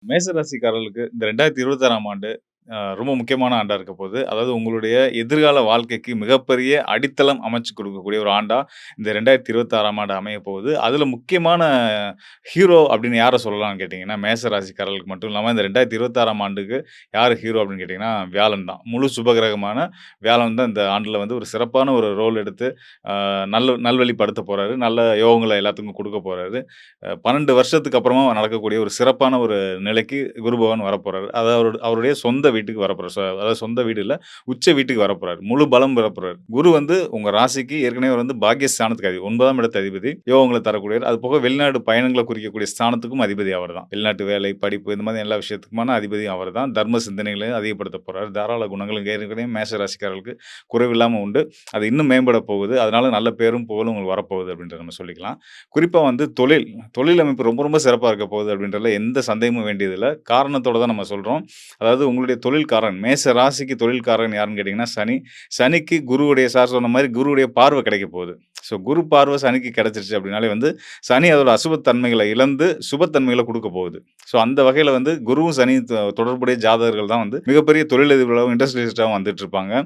மேச ராசிக்காரர்களுக்கு இந்த 2026ஆம் ஆண்டு ரொம்ப முக்கியமான ஆண்டா இருக்க போது. அதாவது உங்களுடைய எதிர்கால வாழ்க்கைக்கு மிகப்பெரிய அடித்தளம் அமைச்சு கொடுக்கக்கூடிய ஒரு ஆண்டா இந்த 2026ஆம் ஆண்டு அமையப் போகுது. அதுல முக்கியமான ஹீரோ அப்படின்னு யார சொல்லலாம்னு கேட்டீங்கன்னா, மேச ராசிக்காரர்களுக்கு மட்டும் இல்லாம இந்த 2026ஆம் ஆண்டுக்கு யாரு ஹீரோ அப்படின்னு கேட்டீங்கன்னா, வியாழன் தான். முழு சுபகிரகமான வியாழன் தான் இந்த ஆண்டுல வந்து ஒரு சிறப்பான ஒரு ரோல் எடுத்து நல்வழிப்படுத்தப் போறாரு. நல்ல யோகங்கள எல்லாத்துக்கும் குடுக்கப் போறாரு. 12 வருஷத்துக்கு அப்புறமா நடக்கக்கூடிய ஒரு சிறப்பான ஒரு நிலைக்கு குரு பகவான் வரப்போறாரு. அதாவது அவருடைய சொந்த வீட்டுக்கு வரப்போறாரு. அதாவது சொந்த வீடு இல்ல, உச்ச வீட்டுக்கு வரப்போறாரு. முழு பலம் பெறப்போறாரு. குரு வந்து உங்க ராசிக்கு ஏற்கனவே அவர் வந்து பாக்கியஸ்தானத்துக்கு அதிபதி. 9ஆம் இடத்து அதிபதி. யோகங்கள தரக்கூடியவர். அது போக வெளிநாடு பயணங்கள குறிக்கக்கூடிய ஸ்தானத்துக்கும் அதிபதி அவர்தான். வெளிநாட்டு வேலை, படிப்பு இந்த மாதிரி எல்லா விஷயத்துக்குமான அதிபதியும் அவர்தான். தர்ம சிந்தனைகளையும் அதிகப்படுத்தப் போறாரு. தாராள குணங்கள் இங்க ஏற்கனவே மேஷ ராசிக்காரர்களுக்கு குறைவில்லாம உண்டு. அது இன்னும் மேம்பட போகுது. அதனால நல்ல பேரும், புகழும் உங்களுக்கு வரப்போகுது அப்படின்றத நம்ம சொல்லிக்கலாம். குறிப்பா வந்து தொழில் அமைப்பு ரொம்ப ரொம்ப சிறப்பா இருக்க போகுது அப்படின்றதுல எந்த சந்தேகமும் வேண்டியதில்ல. காரணத்தோட தான் நம்ம சொல்றோம். அதாவது உங்களுடைய தொழில்காரன், மேச ராசிக்கு தொழில்காரன் யாருன்னு கேட்டீங்கன்னா சனி. சனிக்கு குருவுடைய சார் சொன்ன மாரி குருவுடைய பார்வை கிடைக்க போகுது. ஸோ குரு பார்வை சனிக்கு கிடைச்சிருச்சு அப்படின்னாலே வந்து, சனி அதோட அசுபத்தன்மைகள இழந்து சுபத்தன்மைகள குடுக்க போகுது. ஸோ அந்த வகையில வந்து குருவும், சனியும் தொடர்புடைய ஜாதகர்கள் தான் வந்து மிகப்பெரிய தொழிலதிபர்களாவும், இண்டஸ்ட்ரியலிஸ்ட்டாவும் வந்துட்டு இருப்பாங்க.